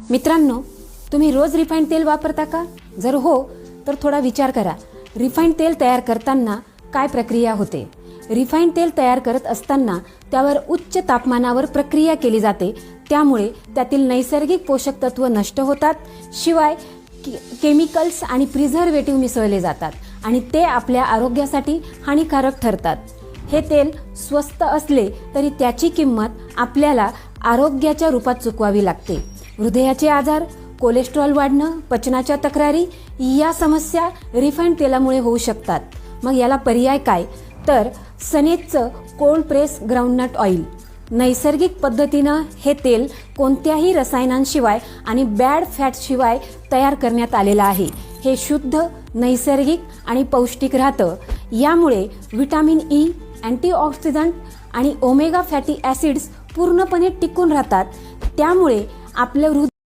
मित्रांनो, तुम्ही रोज रिफाइंड तेल वापरता का? जर हो तर थोडा विचार करा. रिफाइंड तेल तयार करताना काय प्रक्रिया होते? रिफाइंड तेल तयार करत असताना त्यावर उच्च तापमानावर प्रक्रिया केली जाते. त्यामुळे त्यातील नैसर्गिक पोषक तत्व नष्ट होतात. शिवाय केमिकल्स आणि प्रिझर्वेटिव्ह मिसळले जातात आणि ते आपल्या आरोग्यासाठी हानिकारक ठरतात. हे तेल स्वस्त असले तरी त्याची किंमत आपल्याला आरोग्याच्या रूपात चुकवावी लागते. हृदयाचे आजार, कोलेस्ट्रॉल वाढणं, पचनाच्या तक्रारी या समस्या रिफाइंड तेलामुळे होऊ शकतात. मग याला पर्याय काय? तर सनेजचं कोल्ड प्रेस ग्राउंडनट ऑइल. नैसर्गिक पद्धतीनं हे तेल कोणत्याही रसायनांशिवाय आणि बॅड फॅटशिवाय तयार करण्यात आलेलं आहे. हे शुद्ध, नैसर्गिक आणि पौष्टिक राहतं. यामुळे व्हिटॅमिन ई, अँटीऑक्सिडंट आणि ओमेगा फॅटी ॲसिड्स पूर्णपणे टिकून राहतात. त्यामुळे आपलं